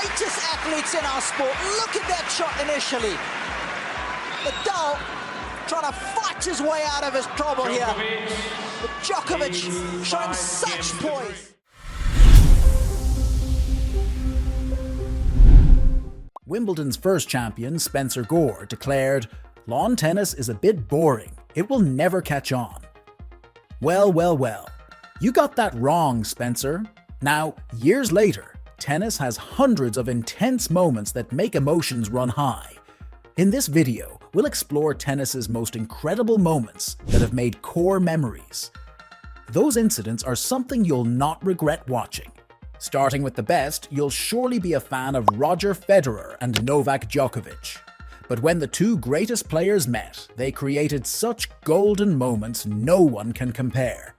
greatest athletes in our sport. Look at that shot initially. Nadal trying to fight his way out of his trouble here. But Djokovic showing such poise. Wimbledon's first champion, Spencer Gore, declared, "Lawn tennis is a bit boring. It will never catch on." Well, well, well. You got that wrong, Spencer. Now, years later, tennis has hundreds of intense moments that make emotions run high. In this video, we'll explore tennis's most incredible moments that have made core memories. Those incidents are something you'll not regret watching. Starting with the best, you'll surely be a fan of Roger Federer and Novak Djokovic. But when the two greatest players met, they created such golden moments no one can compare.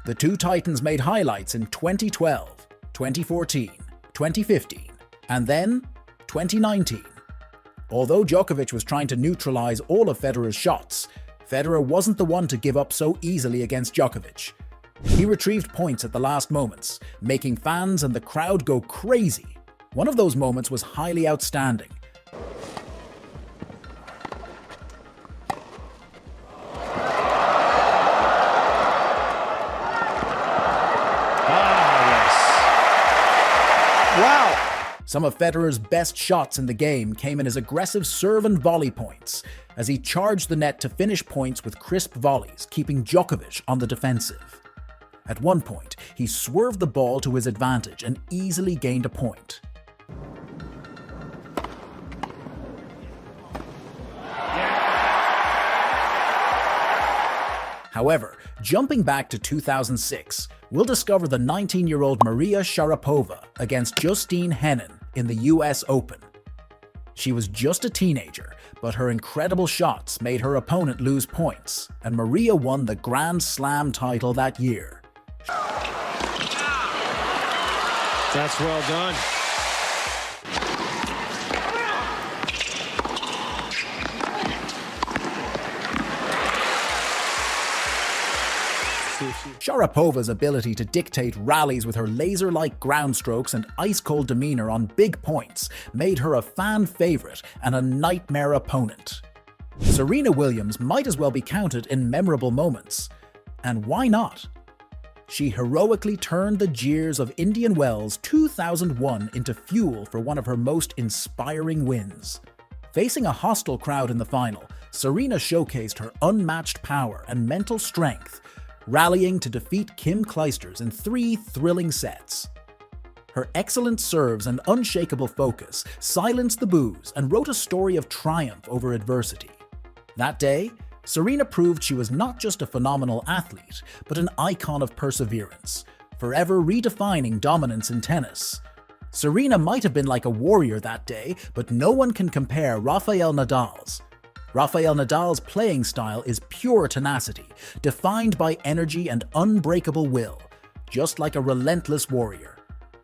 The two titans made highlights in 2012, 2014, 2015, and then 2019. Although Djokovic was trying to neutralize all of Federer's shots, Federer wasn't the one to give up so easily against Djokovic. He retrieved points at the last moments, making fans and the crowd go crazy. One of those moments was highly outstanding. Wow! Some of Federer's best shots in the game came in his aggressive serve and volley points, as he charged the net to finish points with crisp volleys, keeping Djokovic on the defensive. At one point, he swerved the ball to his advantage and easily gained a point. However, jumping back to 2006, we'll discover the 19-year-old Maria Sharapova against Justine Henin in the US Open. She was just a teenager, but her incredible shots made her opponent lose points, and Maria won the Grand Slam title that year. That's well done. Sharapova's ability to dictate rallies with her laser-like ground strokes and ice-cold demeanor on big points made her a fan favorite and a nightmare opponent. Serena Williams might as well be counted in memorable moments. And why not? She heroically turned the jeers of Indian Wells 2001 into fuel for one of her most inspiring wins. Facing a hostile crowd in the final, Serena showcased her unmatched power and mental strength, rallying to defeat Kim Clijsters in 3 thrilling sets. Her excellent serves and unshakable focus silenced the boos and wrote a story of triumph over adversity. That day, Serena proved she was not just a phenomenal athlete, but an icon of perseverance, forever redefining dominance in tennis. Serena might have been like a warrior that day, but no one can compare Rafael Nadal's. Rafael Nadal's playing style is pure tenacity, defined by energy and unbreakable will, just like a relentless warrior.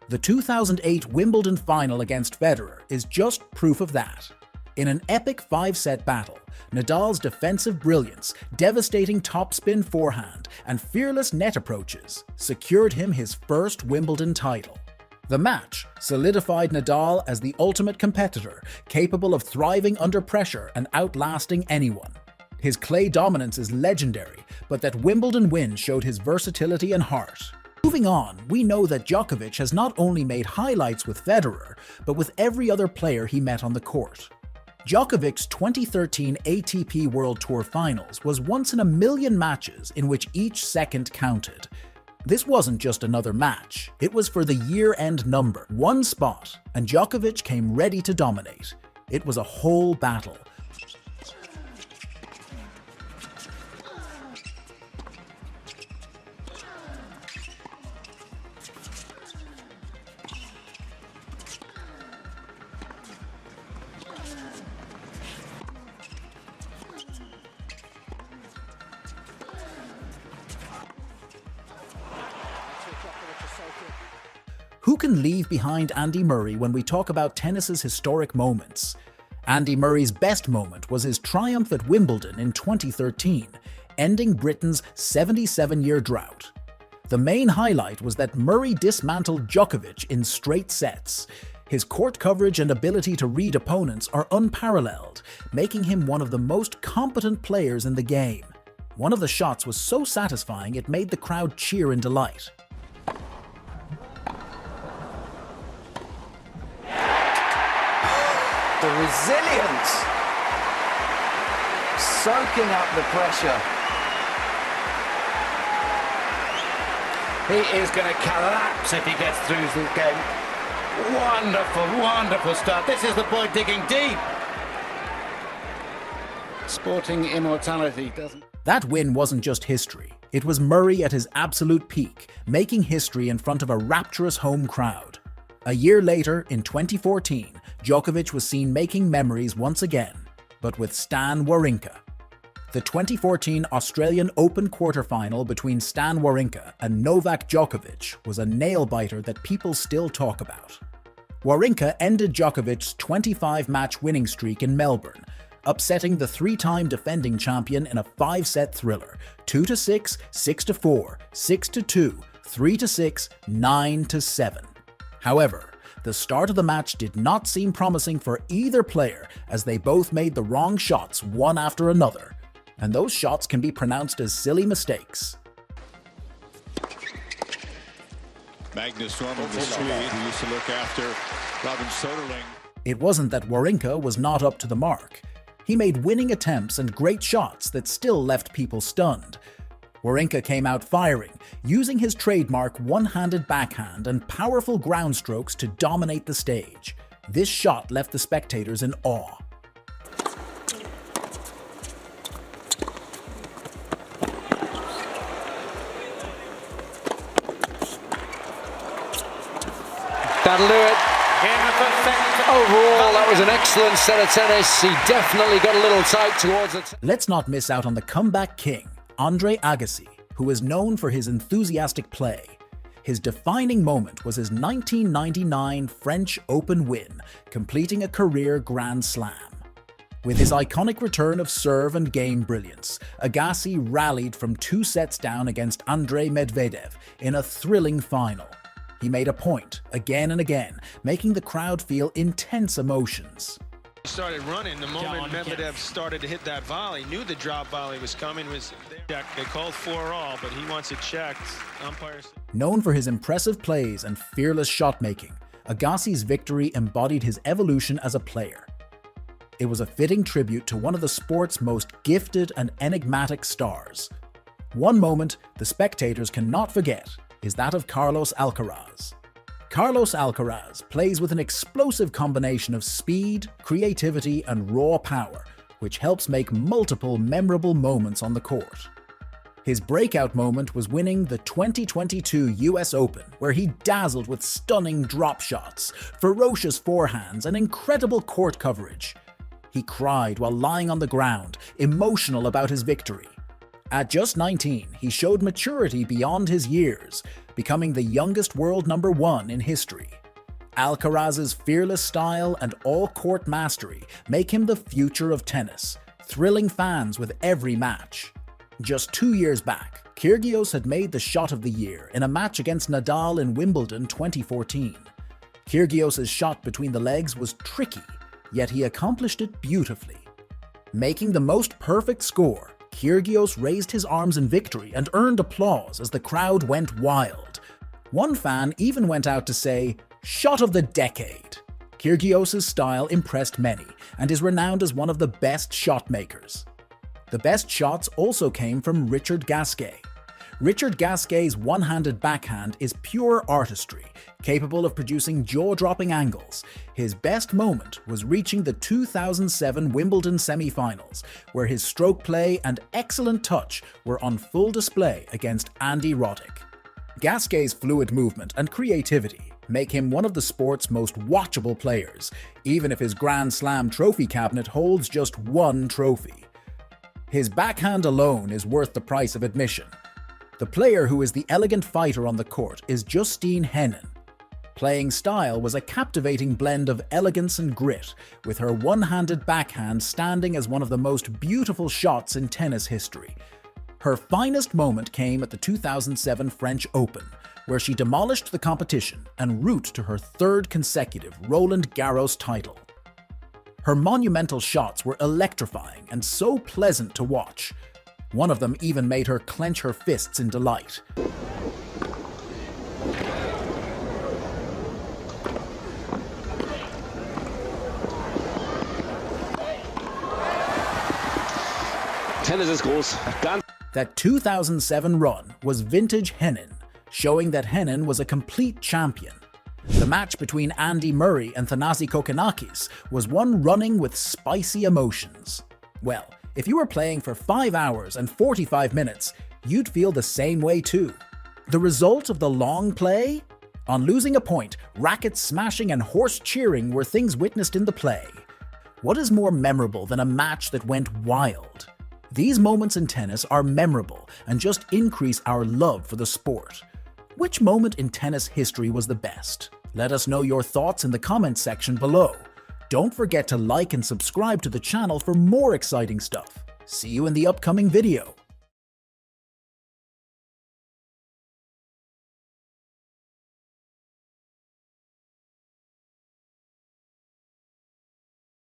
The 2008 Wimbledon final against Federer is just proof of that. In an epic 5-set battle, Nadal's defensive brilliance, devastating topspin forehand, and fearless net approaches secured him his first Wimbledon title. The match solidified Nadal as the ultimate competitor, capable of thriving under pressure and outlasting anyone. His clay dominance is legendary, but that Wimbledon win showed his versatility and heart. Moving on, we know that Djokovic has not only made highlights with Federer, but with every other player he met on the court. Djokovic's 2013 ATP World Tour Finals was once in a million matches in which each second counted. This wasn't just another match, it was for the year-end number, one spot, and Djokovic came ready to dominate. It was a whole battle. Who can leave behind Andy Murray when we talk about tennis's historic moments? Andy Murray's best moment was his triumph at Wimbledon in 2013, ending Britain's 77-year drought. The main highlight was that Murray dismantled Djokovic in straight sets. His court coverage and ability to read opponents are unparalleled, making him one of the most competent players in the game. One of the shots was so satisfying it made the crowd cheer in delight. The resilience, soaking up the pressure. He is going to collapse if he gets through the game. Wonderful, wonderful start. This is the boy digging deep. Sporting immortality doesn't... That win wasn't just history. It was Murray at his absolute peak, making history in front of a rapturous home crowd. A year later, in 2014, Djokovic was seen making memories once again, but with Stan Wawrinka. The 2014 Australian Open quarterfinal between Stan Wawrinka and Novak Djokovic was a nail-biter that people still talk about. Wawrinka ended Djokovic's 25-match winning streak in Melbourne, upsetting the three-time defending champion in a 5-set thriller, 2-6, 6-4, 6-2, 3-6, 9-7. However, the start of the match did not seem promising for either player as they both made the wrong shots one after another, and those shots can be pronounced as silly mistakes. Magnus Norman, the Swede, who used to look after Robin Soderling. It wasn't that Wawrinka was not up to the mark. He made winning attempts and great shots that still left people stunned. Wawrinka came out firing, using his trademark one-handed backhand and powerful ground strokes to dominate the stage. This shot left the spectators in awe. That'll do it. Overall, that was an excellent set of tennis. He definitely got a little tight towards it. Let's not miss out on the comeback king, Andre Agassi, who is known for his enthusiastic play. His defining moment was his 1999 French Open win, completing a career Grand Slam. With his iconic return of serve and game brilliance, Agassi rallied from 2 sets down against Andrei Medvedev in a thrilling final. He made a point, again and again, making the crowd feel intense emotions. He started running the moment Medvedev started to hit that volley. Knew the drop volley was coming. They called 4-all, but he wants it checked. Umpires. Known for his impressive plays and fearless shot-making, Agassi's victory embodied his evolution as a player. It was a fitting tribute to one of the sport's most gifted and enigmatic stars. One moment the spectators cannot forget is that of Carlos Alcaraz. Carlos Alcaraz plays with an explosive combination of speed, creativity, and raw power, which helps make multiple memorable moments on the court. His breakout moment was winning the 2022 US Open, where he dazzled with stunning drop shots, ferocious forehands, and incredible court coverage. He cried while lying on the ground, emotional about his victory. At just 19, he showed maturity beyond his years, becoming the youngest world #1 in history. Alcaraz's fearless style and all-court mastery make him the future of tennis, thrilling fans with every match. Just 2 years back, Kyrgios had made the shot of the year in a match against Nadal in Wimbledon 2014. Kyrgios' shot between the legs was tricky, yet he accomplished it beautifully. Making the most perfect score, Kyrgios raised his arms in victory and earned applause as the crowd went wild. One fan even went out to say, "Shot of the decade." Kyrgios' style impressed many and is renowned as one of the best shot makers. The best shots also came from Richard Gasquet. Richard Gasquet's one-handed backhand is pure artistry, capable of producing jaw-dropping angles. His best moment was reaching the 2007 Wimbledon semi-finals, where his stroke play and excellent touch were on full display against Andy Roddick. Gasquet's fluid movement and creativity make him one of the sport's most watchable players, even if his Grand Slam trophy cabinet holds just one trophy. His backhand alone is worth the price of admission. The player who is the elegant fighter on the court is Justine Henin. Playing style was a captivating blend of elegance and grit, with her one-handed backhand standing as one of the most beautiful shots in tennis history. Her finest moment came at the 2007 French Open, where she demolished the competition en route to her third consecutive Roland-Garros title. Her monumental shots were electrifying and so pleasant to watch. One of them even made her clench her fists in delight. Tennis ist groß. That 2007 run was vintage Henin, showing that Henin was a complete champion. The match between Andy Murray and Thanasi Kokkinakis was one running with spicy emotions. Well, if you were playing for 5 hours and 45 minutes, you'd feel the same way too. The result of the long play? On losing a point, racket smashing and horse cheering were things witnessed in the play. What is more memorable than a match that went wild? These moments in tennis are memorable and just increase our love for the sport. Which moment in tennis history was the best? Let us know your thoughts in the comments section below. Don't forget to like and subscribe to the channel for more exciting stuff. See you in the upcoming video.